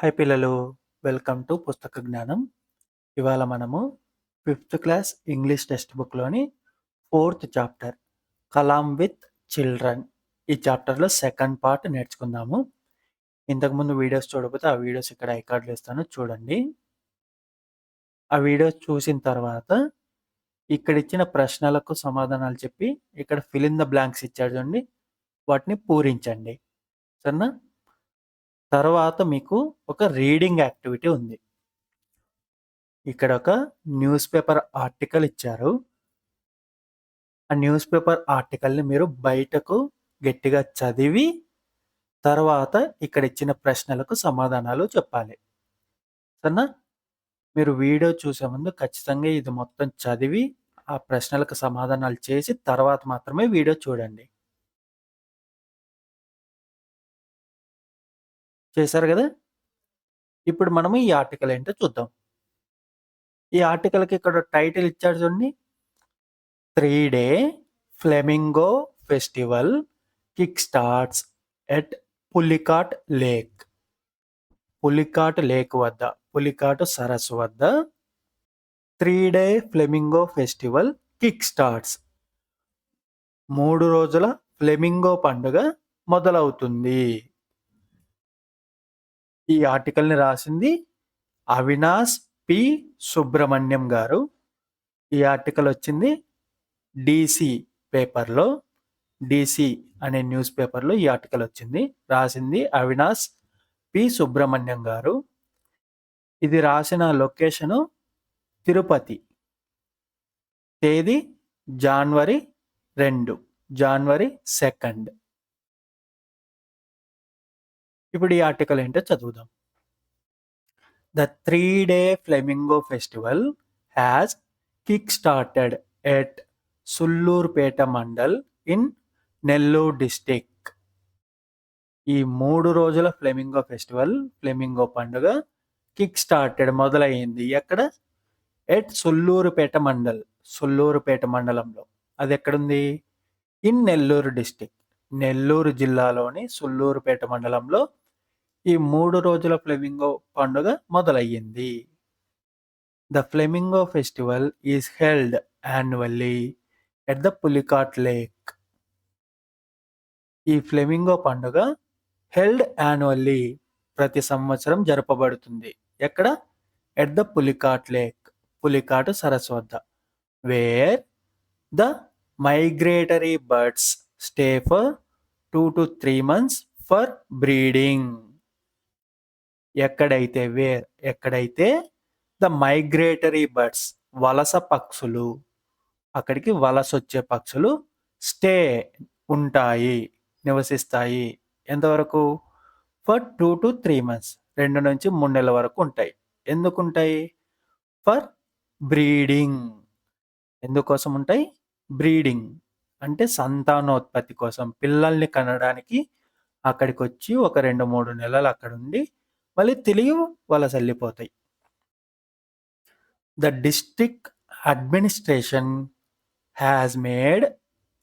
Hi పిల్లలు, welcome to పుస్తక జ్ఞానం. ఇవాళ మనము ఫిఫ్త్ క్లాస్ ఇంగ్లీష్ టెక్స్ట్ బుక్లోని fourth chapter Kalam with children ఈ చాప్టర్లో సెకండ్ పార్ట్ నేర్చుకుందాము. ఇంతకుముందు వీడియోస్ చూడకపోతే ఆ వీడియోస్ ఇక్కడ ఐకార్డులు ఇస్తాను, చూడండి. ఆ వీడియోస్ చూసిన తర్వాత ఇక్కడ ఇచ్చిన ప్రశ్నలకు సమాధానాలు చెప్పి ఇక్కడ ఫిల్ ఇన్ ద బ్లాంక్స్ ఇచ్చాడు చూడండి, వాటిని పూరించండి. సరేనా? తర్వాత మీకు ఒక రీడింగ్ యాక్టివిటీ ఉంది. ఇక్కడ ఒక న్యూస్ పేపర్ ఆర్టికల్ ఇచ్చారు. ఆ న్యూస్ పేపర్ ఆర్టికల్ని మీరు బయటకు గట్టిగా చదివి తర్వాత ఇక్కడ ఇచ్చిన ప్రశ్నలకు సమాధానాలు చెప్పాలి. సరేనా? మీరు వీడియో చూసే ముందు ఖచ్చితంగా ఇది మొత్తం చదివి ఆ ప్రశ్నలకు సమాధానాలు చేసి తర్వాత మాత్రమే వీడియో చూడండి. చేశారు కదా? ఇప్పుడు మనము ఈ ఆర్టికల్ ఏంటో చూద్దాం. ఈ ఆర్టికల్కి ఇక్కడ టైటిల్ ఇచ్చాడు చూడండి, 3-day flamingo festival kick starts at Pulicat lake. Pulicat lake వద్ద, పులికాట్ సరస్సు వద్ద 3-day flamingo festival kick starts. 3 రోజుల ఫ్లెమింగో పండుగ మొదలవుతుంది. ఈ ఆర్టికల్ని రాసింది అవినాష్ పి సుబ్రహ్మణ్యం గారు. ఈ ఆర్టికల్ వచ్చింది DC పేపర్లో, DC అనే న్యూస్ పేపర్లో ఈ ఆర్టికల్ వచ్చింది. రాసింది అవినాష్ పి సుబ్రహ్మణ్యం గారు. ఇది రాసిన లొకేషను తిరుపతి. తేదీ జనవరి 2, జనవరి 2. ఇప్పుడు ఈ ఆర్టికల్ ఏంటో చదువుదాం. The 3-day flamingo festival has kick started at Sullurpeta mandal in Nellore district. ఈ 3 రోజుల ఫ్లెమింగో ఫెస్టివల్, ఫ్లెమింగో పండుగ కిక్ స్టార్టెడ్ మొదలయ్యింది. ఎక్కడ? ఎట్ సుల్లూరుపేట మండల్, సుల్లూరుపేట మండలంలో. అది ఎక్కడుంది? ఇన్ నెల్లూరు డిస్టిక్, నెల్లూరు జిల్లాలోని సుల్లూరుపేట మండలంలో ఈ 3 రోజుల ఫ్లెమింగో పండుగ మొదలయ్యింది. The flamingo festival is held annually at the Pulicat lake. ఈ ఫ్లెమింగో పండుగ హెల్డ్ యాన్యువల్లీ, ప్రతి సంవత్సరం జరపబడుతుంది. ఎక్కడ? At the Pulicat lake, Pulicat సరస్సు వద్ద. Wear the migratory birds stay for 2 to 3 months for breeding. ఎక్కడైతే ద మైగ్రేటరీ బర్డ్స్, వలస పక్షులు, అక్కడికి వలసొచ్చే పక్షులు స్టే ఉంటాయి, నివసిస్తాయి. ఎంతవరకు? ఫర్ 2 to 3 months, 2 నుంచి 3 నెలల వరకు ఉంటాయి. ఎందుకుంటాయి? For breeding. ఎందుకోసం ఉంటాయి? బ్రీడింగ్ అంటే సంతానోత్పత్తి కోసం, పిల్లల్ని కనడానికి అక్కడికి వచ్చి ఒక 2-3 నెలలు అక్కడ ఉండి మళ్ళీ తిరిగి వలస వెళ్ళిపోతాయి. The district administration has made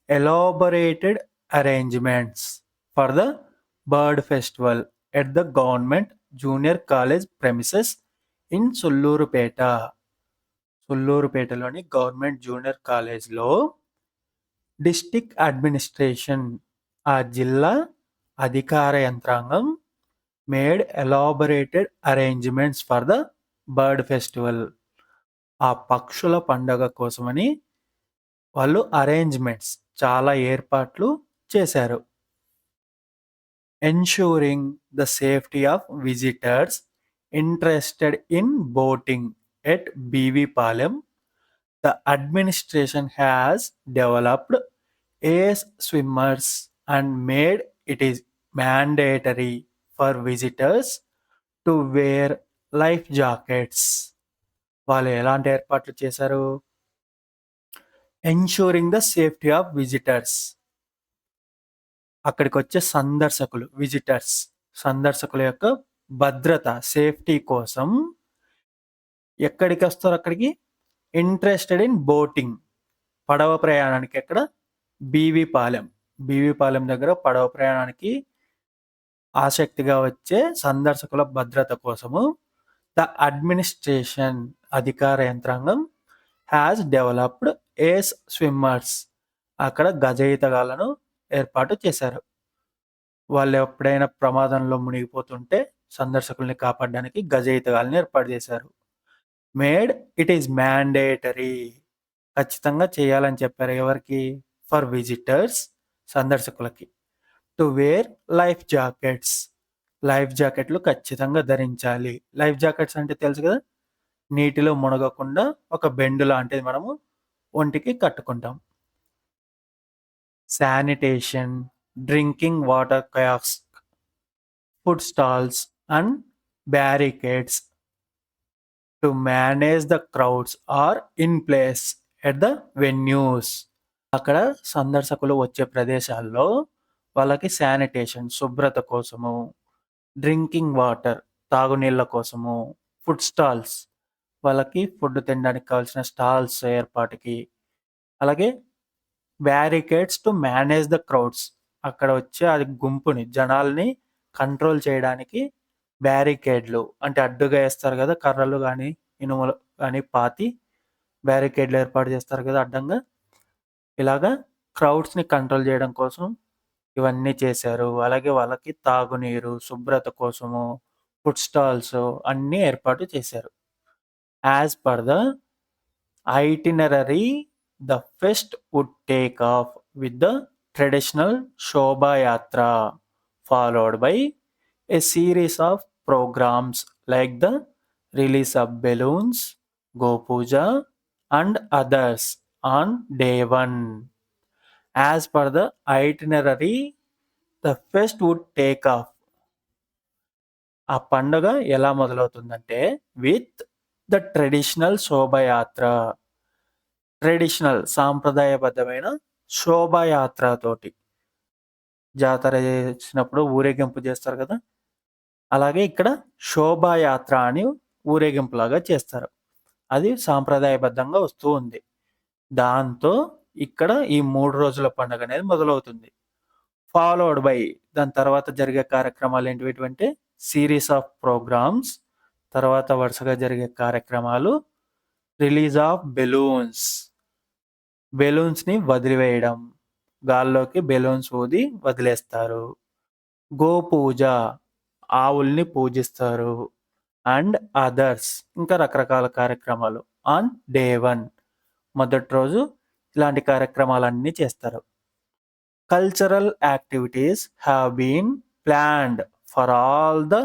elaborated arrangements for the bird festival at the government junior college premises in Sullurpeta. సుల్లూరుపేటలోని గవర్నమెంట్ జూనియర్ కాలేజ్లో డిస్ట్రిక్ట్ అడ్మినిస్ట్రేషన్, ఆ జిల్లా అధికార యంత్రాంగం made elaborated arrangements for the bird festival, ఆ పక్షుల పండగ కోసమని వాళ్ళు అరేంజ్మెంట్స్, చాలా ఏర్పాట్లు చేశారు. Ensuring the safety of visitors interested in boating at BV Palem, the administration has developed ace swimmers and made it is mandatory for visitors to wear life jackets. వాళ్ళు ఎలాంటి ఏర్పాట్లు చేశారు? Ensuring the safety of visitors, అక్కడికి వచ్చే సందర్శకులు, visitors, సందర్శకుల యొక్క భద్రత, safety కోసం ఎక్కడికి వస్తారు? అక్కడికి. ఇంట్రెస్టెడ్ ఇన్ బోటింగ్, పడవ ప్రయాణానికి. ఎక్కడ? బీవీపాలెం, బీవీపాలెం దగ్గర పడవ ప్రయాణానికి ఆసక్తిగా వచ్చే సందర్శకుల భద్రత కోసము ద అడ్మినిస్ట్రేషన్ అధికార యంత్రాంగం హ్యాస్ డెవలప్డ్ ఏస్ స్విమ్మర్స్ అక్కడ గజ ఈతగాళ్లను ఏర్పాటు చేశారు. వాళ్ళు ఎప్పుడైనా ప్రమాదంలో మునిగిపోతుంటే సందర్శకుల్ని కాపాడడానికి గజ ఈతగాళ్ళని ఏర్పాటు చేశారు. మేడ్ ఇట్ ఈస్ మ్యాండేటరీ ఖచ్చితంగా చేయాలని చెప్పారు. ఎవరికి? ఫర్ విజిటర్స్ సందర్శకులకి. To wear life jackets life జాకెట్లు ఖచ్చితంగా ధరించాలి. లైఫ్ జాకెట్స్ అంటే తెలుసు కదా, నీటిలో మునగకుండా ఒక బెండు లాంటిది మనము ఒంటికి కట్టుకుంటాం. Sanitation, drinking water kayaks, food stalls and barricades to manage the crowds are in place at the venues. అక్కడ సందర్శకులు వచ్చే ప్రదేశాల్లో వాళ్ళకి శానిటేషన్ శుభ్రత కోసము, డ్రింకింగ్ వాటర్ తాగునీళ్ళ కోసము, ఫుడ్ స్టాల్స్ వాళ్ళకి ఫుడ్ తినడానికి కావాల్సిన స్టాల్స్ ఏర్పాటుకి, అలాగే barricades to manage the crowds అక్కడ వచ్చే అది గుంపుని జనాల్ని కంట్రోల్ చేయడానికి బ్యారికేడ్లు అంటే అడ్డుగా వేస్తారు కదా, కర్రలు కానీ ఇనుములు కానీ పాతి బ్యారికేడ్లు ఏర్పాటు చేస్తారు కదా అడ్డంగా. ఇలాగా క్రౌడ్స్ని కంట్రోల్ చేయడం కోసం ఇవన్నీ చేశారు. అలాగే వాళ్ళకి తాగునీరు శుభ్రత కోసము ఫుడ్ స్టాల్స్ అన్నీ ఏర్పాటు చేశారు. As per the itinerary the fest would take off with the traditional Shobhayatra followed by a series of programs like the release of balloons, Gopuja, and others on day 1. As per the itinerary, the fest would take off. ఆ పండుగ ఎలా మొదలవుతుందంటే with the traditional శోభయాత్ర, traditional సాంప్రదాయబద్ధమైన శోభాయాత్ర తోటి. జాతర చేసినప్పుడు ఊరేగింపు చేస్తారు కదా, అలాగే ఇక్కడ శోభాయాత్ర అని ఊరేగింపులాగా చేస్తారు. అది సాంప్రదాయబద్ధంగా వస్తూ ఉంది. దాంతో ఇక్కడ ఈ 3 రోజుల పండుగ అనేది మొదలవుతుంది. ఫాలోడ్ బై దాని తర్వాత జరిగే కార్యక్రమాలు ఏంటివంటే సిరీస్ ఆఫ్ ప్రోగ్రామ్స్, తర్వాత వరుసగా జరిగే కార్యక్రమాలు రిలీజ్ ఆఫ్ బెలూన్స్ని వదిలివేయడం, గాల్లోకి బెలూన్స్ ఊది వదిలేస్తారు. గోపూజ ఆవుల్ని పూజిస్తారు. అండ్ అదర్స్ ఇంకా రకరకాల కార్యక్రమాలు ఆన్ డే 1 మొదటి రోజు ఇలాంటి కార్యక్రమాలన్నీ చేస్తారు. Cultural activities have been planned for all the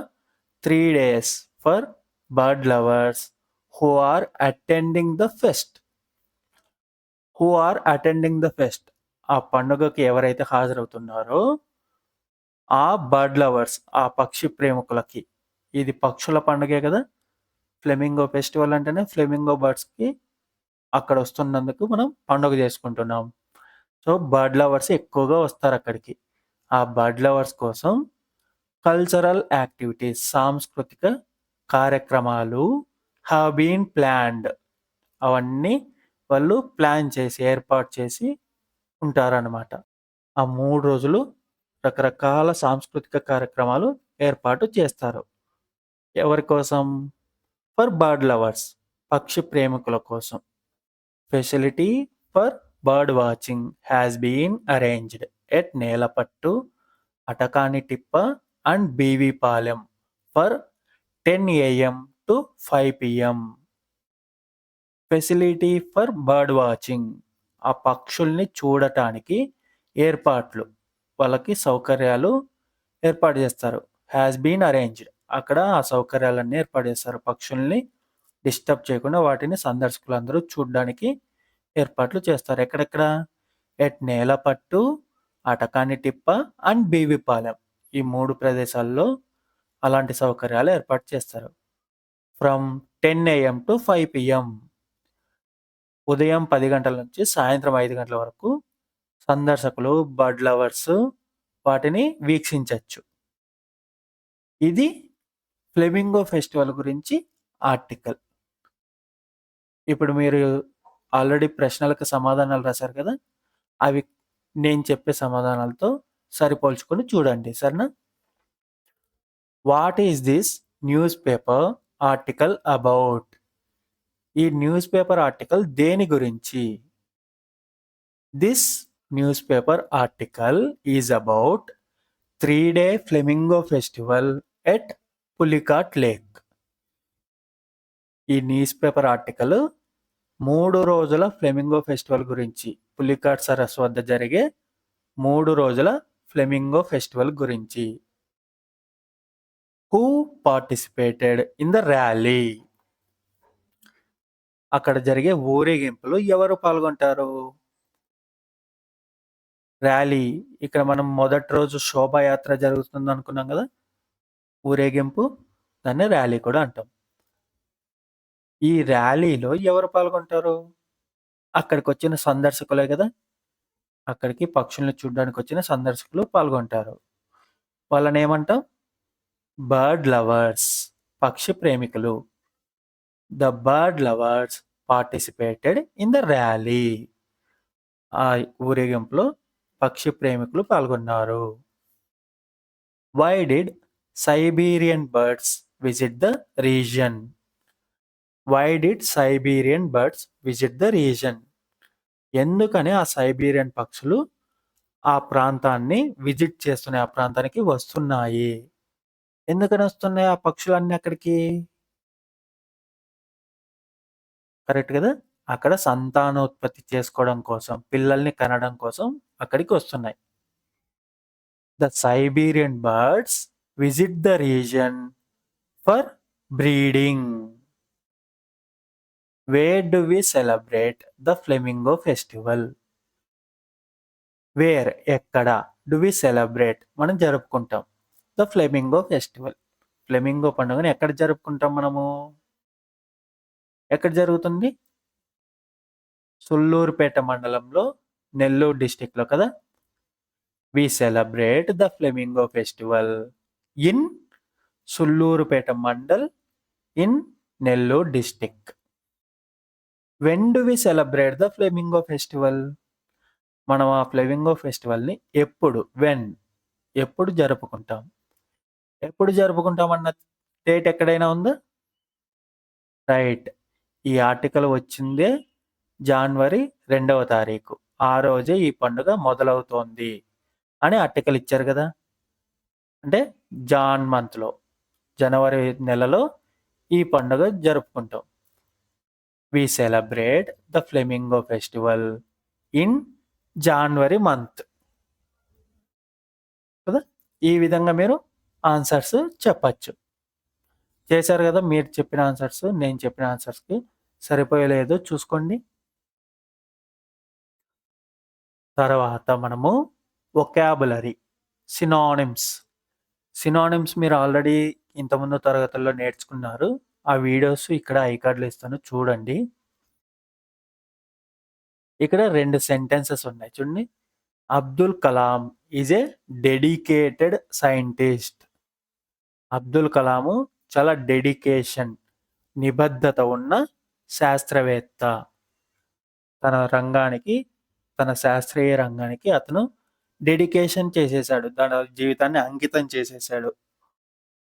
3 days for bird lovers who are attending the fest. ఆ పండుగకి ఎవరైతే హాజరవుతున్నారో ఆ బర్డ్ లవర్స్ ఆ పక్షి ప్రేమికులకి, ఇది పక్షుల పండుగే కదా, ఫ్లెమింగో ఫెస్టివల్ అంటేనే ఫ్లెమింగో బర్డ్స్కి అక్కడ వస్తున్నందుకు మనం పండుగ చేసుకుంటున్నాం. సో బర్డ్ లవర్స్ ఎక్కువగా వస్తారు అక్కడికి. ఆ బర్డ్ లవర్స్ కోసం కల్చరల్ యాక్టివిటీస్ సాంస్కృతిక కార్యక్రమాలు హ్యావ్ బీన్ ప్లాన్డ్, అవన్నీ వాళ్ళు ప్లాన్ చేసి ఏర్పాటు చేసి ఉంటారన్నమాట. ఆ 3 రోజులు రకరకాల సాంస్కృతిక కార్యక్రమాలు ఏర్పాటు చేస్తారు. ఎవరి కోసం? ఫర్ బర్డ్ లవర్స్ పక్షి ప్రేమికుల కోసం. Facility for bird watching has been arranged at Nelapattu, Atakanitippa and BV Palem for 10 AM to 5 PM. Facility for bird watching ఆ పక్షుల్ని చూడటానికి ఏర్పాట్లు, వాళ్ళకి సౌకర్యాలు ఏర్పాటు చేస్తారు. హ్యాస్ బీన్ అరేంజ్డ్ అక్కడ ఆ సౌకర్యాలన్నీ ఏర్పాటు చేస్తారు. పక్షుల్ని డిస్టర్బ్ చేయకుండా వాటిని సందర్శకులందరూ చూడడానికి ఏర్పాట్లు చేస్తారు. ఎక్కడెక్కడ? ఎట్ నేలపట్టు, అటకానిటిప్ప అండ్ బీవీపాలెం ఈ 3 ప్రదేశాల్లో అలాంటి సౌకర్యాలు ఏర్పాటు చేస్తారు. ఫ్రమ్ 10 AM to 5 PM ఉదయం 10 గంటల నుంచి సాయంత్రం 5 గంటల వరకు సందర్శకులు బర్డ్ లవర్స్ వాటిని వీక్షించవచ్చు. ఇది ఫ్లెమింగో ఫెస్టివల్ గురించి ఆర్టికల్. ఇప్పుడు మీరు ఆల్రెడీ ప్రశ్నలకు సమాధానాలు రాశారు కదా, అవి నేను చెప్పే సమాధానాలతో సరిపోల్చుకొని చూడండి, సరేనా? What is this news paper article about? ఈ న్యూస్ పేపర్ ఆర్టికల్ దేని గురించి? This news paper article is about 3-day flamingo festival at Pulicat lake. ఈ న్యూస్ పేపర్ ఆర్టికల్ 3 రోజుల ఫ్లెమింగో ఫెస్టివల్ గురించి, పులికాట్ సరస్సు వద్ద జరిగే 3 రోజుల ఫ్లెమింగో ఫెస్టివల్ గురించి. Who participated in the rally? అక్కడ జరిగే ఊరేగింపులో ఎవరు పాల్గొంటారు? ర్యాలీ, ఇక్కడ మనం మొదటి రోజు శోభాయాత్ర జరుగుతుంది అనుకున్నాం కదా, ఊరేగింపు, దాన్ని ర్యాలీ కూడా అంటాం. ఈ ర్యాలీలో ఎవరు పాల్గొంటారు? అక్కడికి వచ్చిన సందర్శకులే కదా, అక్కడికి పక్షుల్ని చూడడానికి వచ్చిన సందర్శకులు పాల్గొంటారు. వాళ్ళని ఏమంటాం? బర్డ్ లవర్స్, పక్షి ప్రేమికులు. The bird lovers participated in the rally. ఆ ఊరేగింపులో పక్షి ప్రేమికులు పాల్గొన్నారు. Why did Siberian birds visit the region? Why did Siberian birds visit the region? ఎందుకని ఆ సైబీరియన్ పక్షులు ఆ ప్రాంతాన్ని విజిట్ చేస్తున్నాయి, ఆ ప్రాంతానికి వస్తున్నాయి? ఎందుకని వస్తున్నాయి ఆ పక్షులన్నీ అక్కడికి? కరెక్ట్ కదా, అక్కడ సంతానోత్పత్తి చేసుకోవడం కోసం, పిల్లల్ని కనడం కోసం అక్కడికి వస్తున్నాయి. The Siberian birds visit the region for breeding. Where do we celebrate the flamingo festival? Where, ఎక్కడ, డు వి సెలబ్రేట్, మనం జరుపుకుంటాం, ద ఫ్లెమింగో ఫెస్టివల్, ఫ్లెమింగో పండుగను ఎక్కడ జరుపుకుంటాం మనము? ఎక్కడ జరుగుతుంది? సుల్లూరుపేట మండలంలో, నెల్లూరు డిస్టిక్లో కదా. We celebrate the flamingo festival in Sullurpeta mandal in Nellore district. When do we celebrate the flamingo festival? మనం ఆ ఫ్లెమింగో ఫెస్టివల్ని ఎప్పుడు, వెన్, ఎప్పుడు జరుపుకుంటాం? ఎప్పుడు జరుపుకుంటాం అన్న డేట్ ఎక్కడైనా ఉందా? రైట్, ఈ ఆర్టికల్ వచ్చిందే జనవరి 2వ తారీఖు, ఆ రోజే ఈ పండుగ మొదలవుతోంది అని ఆర్టికల్ ఇచ్చారు కదా. అంటే జాన్ మంత్లో, జనవరి నెలలో ఈ పండుగ జరుపుకుంటాం. We celebrate the flamingo festival in January month కదా. ఈ విధంగా మీరు ఆన్సర్స్ చెప్పచ్చు. చేశారు కదా, మీరు చెప్పిన ఆన్సర్స్ నేను చెప్పిన ఆన్సర్స్కి సరిపోయలేదో చూసుకోండి. తర్వాత మనము వొకాబులరీ, సినానిమ్స్. సినానిమ్స్ మీరు ఆల్రెడీ ఇంతకుముందు తరగతుల్లో నేర్చుకున్నారు. ఆ వీడియోస్ ఇక్కడ ఐకార్డులు ఇస్తాను, చూడండి. ఇక్కడ 2 సెంటెన్సెస్ ఉన్నాయి చూడండి. Abdul Kalam is a dedicated scientist. Abdul Kalam చాలా డెడికేషన్, నిబద్ధత ఉన్న శాస్త్రవేత్త. తన రంగానికి, తన శాస్త్రీయ రంగానికి అతను డెడికేషన్ చేసేసాడు, తన జీవితాన్ని అంకితం చేసేసాడు.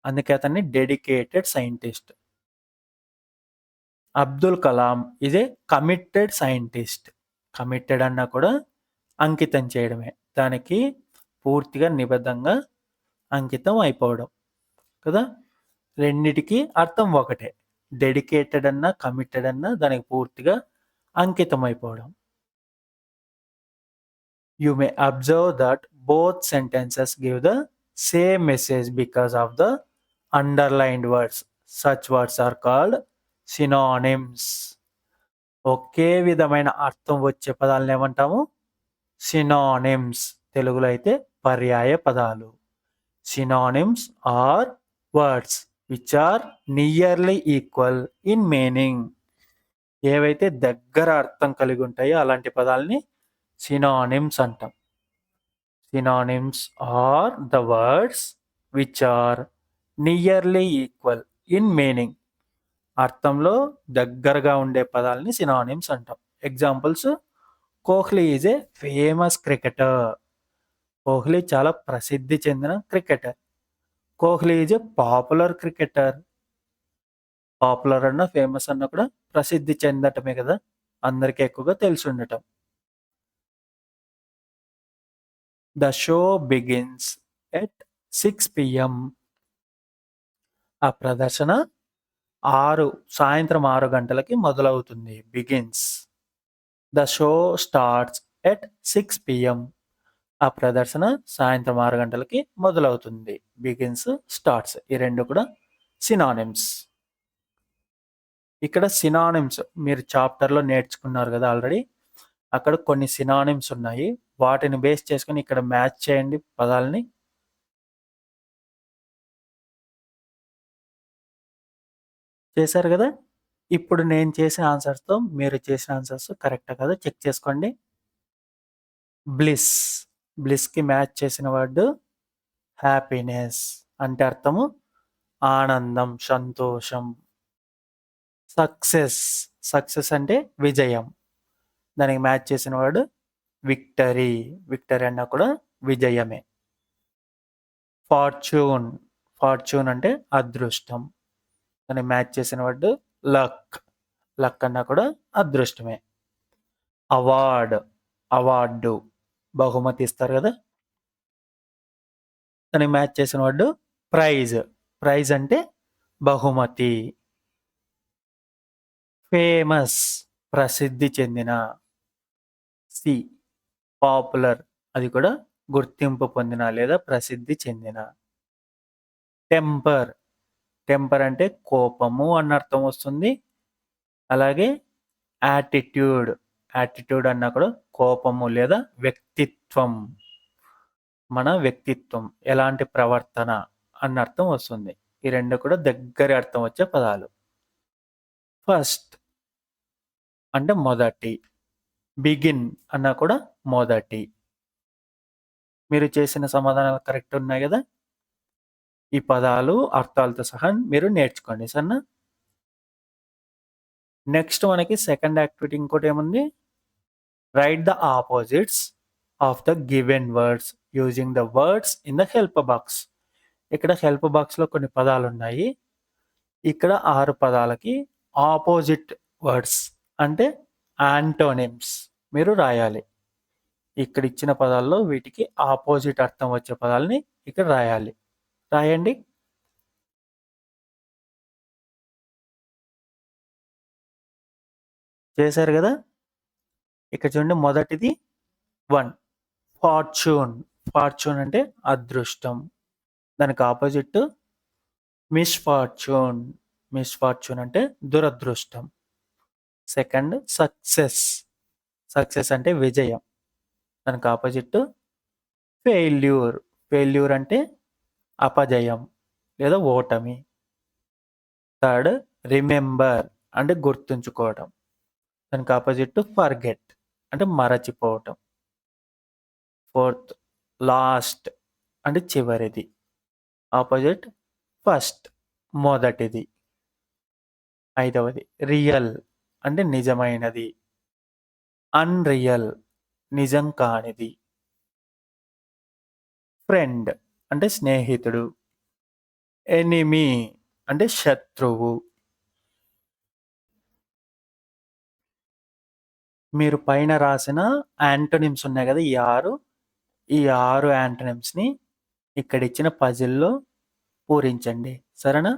అందుకే అతన్ని dedicated scientist. Abdul Kalam is a committed scientist. Committed అన్నా కూడా అంకితం చేయడమే, దానికి పూర్తిగా నిబద్ధంగా అంకితం అయిపోవడం కదా. రెండిటికి అర్థం ఒకటే, డెడికేటెడ్ అన్నా కమిటెడ్ అన్నా దానికి పూర్తిగా అంకితం అయిపోవడం. You may observe that both sentences give the same message because of the underlined words. Such words are called synonyms. ఒకే విధమైన అర్థం వచ్చే పదాలను ఏమంటాము? సినానిమ్స్. తెలుగులో అయితే పర్యాయ పదాలు. Synonyms are words which are nearly equal in meaning. ఏవైతే దగ్గర అర్థం కలిగి ఉంటాయో అలాంటి పదాలని సినానిమ్స్ అంటాం. Synonyms are the words which are nearly equal in meaning. అర్థంలో దగ్గరగా ఉండే పదాలని సినానిమ్స్ అంటాం. Examples: Kohli is a famous cricketer. Kohli చాలా ప్రసిద్ధి చెందిన cricketer. Kohli is a popular cricketer. Popular అన్న, ఫేమస్ అన్న కూడా ప్రసిద్ధి చెందటమే కదా! అందరికి ఎక్కువగా తెలిసి ఉండటం. The show begins at 6 PM. ఆ ప్రదర్శన సాయంత్రం 6 గంటలకి మొదలవుతుంది. Begins. The show starts at 6 PM. ఆ ప్రదర్శన సాయంత్రం 6 గంటలకి మొదలవుతుంది. బిగిన్స్, స్టార్ట్స్ ఈ రెండు కూడా సినానిమ్స్. ఇక్కడ సినానిమ్స్ మీరు చాప్టర్లో నేర్చుకున్నారు కదా ఆల్రెడీ. అక్కడ కొన్ని సినానిమ్స్ ఉన్నాయి. వాటిని బేస్ చేసుకొని ఇక్కడ మ్యాచ్ చేయండి పదాలని. చేశారు కదా! ఇప్పుడు నేను చేసిన ఆన్సర్స్‌తో మీరు చేసిన ఆన్సర్స్ కరెక్టా కాదో చెక్ చేసుకోండి. బ్లిస్. బ్లిస్‌కి మ్యాచ్ చేసిన వర్డ్ హ్యాపీనెస్. అంటే అర్థము ఆనందం, సంతోషం. సక్సెస్. సక్సెస్ అంటే విజయం. దానికి మ్యాచ్ చేసిన వర్డ్ విక్టరీ. విక్టరీ అన్నా కూడా విజయమే. ఫార్చ్యూన్. ఫార్చ్యూన్ అంటే అదృష్టం. దానికి మ్యాచ్ చేసిన వర్డ్ లక్. లక్ అన్నా కూడా అదృష్టమే. అవార్డ్. అవార్డు. బహుమతి ఇస్తారు కదా! దానికి మ్యాచ్ చేసిన వర్డ్ ప్రైజ్. ప్రైజ్ అంటే బహుమతి. ఫేమస్. ప్రసిద్ధి చెందిన. సి. పాపులర్. అది కూడా గుర్తింపు పొందిన లేదా ప్రసిద్ధి చెందిన. టెంపర్. టెంపర్ అంటే కోపము అన్న అర్థం వస్తుంది. అలాగే యాటిట్యూడ్. యాటిట్యూడ్ అన్నా కూడా కోపము లేదా వ్యక్తిత్వం. మన వ్యక్తిత్వం, ఎలాంటి ప్రవర్తన అన్న అర్థం వస్తుంది. ఈ రెండు కూడా దగ్గర అర్థం వచ్చే పదాలు. ఫస్ట్ అంటే మొదటి. బిగిన్ అన్నా కూడా మొదటి. మీరు చేసిన సమాధానాలు కరెక్ట్ ఉన్నాయి కదా! ఈ పదాలు అర్థాలతో సహా మీరు నేర్చుకోండి సరేనా? నెక్స్ట్ మనకి సెకండ్ యాక్టివిటీ ఇంకోటి ఏముంది? Right the opposites of the given words using the words in the help box. ఇక్కడ హెల్ప్ బాక్స్లో కొన్ని పదాలు ఉన్నాయి. ఇక్కడ 6 పదాలకి ఆపోజిట్ వర్డ్స్ అంటే యాంటోనిమ్స్ మీరు రాయాలి. ఇక్కడ ఇచ్చిన పదాల్లో వీటికి ఆపోజిట్ అర్థం వచ్చే పదాలని ఇక్కడ రాయాలి. రాయండి. చేశారు కదా! ఇక్కడ చూడండి, మొదటిది 1 ఫార్చ్యూన్. ఫార్చ్యూన్ అంటే అదృష్టం. దానికి ఆపోజిట్ మిస్ఫార్చ్యూన్. మిస్ఫార్చ్యూన్ అంటే దురదృష్టం. Second success. సక్సెస్ అంటే విజయం. దానికి ఆపోజిట్ ఫెయిల్యూర్. ఫెయిల్యూర్ అంటే అపజయం లేదా ఓటమి. థర్డ్ రిమెంబర్ అంటే గుర్తుంచుకోవటం. దానికి ఆపోజిట్ ఫర్గెట్ అంటే మరచిపోవటం. ఫోర్త్ లాస్ట్ అంటే చివరిది. ఆపోజిట్ ఫస్ట్ మొదటిది. ఐదవది రియల్ అంటే నిజమైనది. అన్రియల్ నిజం కానిది. ఫ్రెండ్ అంటే స్నేహితుడు. ఎనిమీ అంటే శత్రువు. మీరు పైన రాసిన యాంటోనిమ్స్ ఉన్నాయి కదా ఈ 6 యాంటోనిమ్స్ని ఇక్కడ ఇచ్చిన పజిల్లో పూరించండి సరేనా?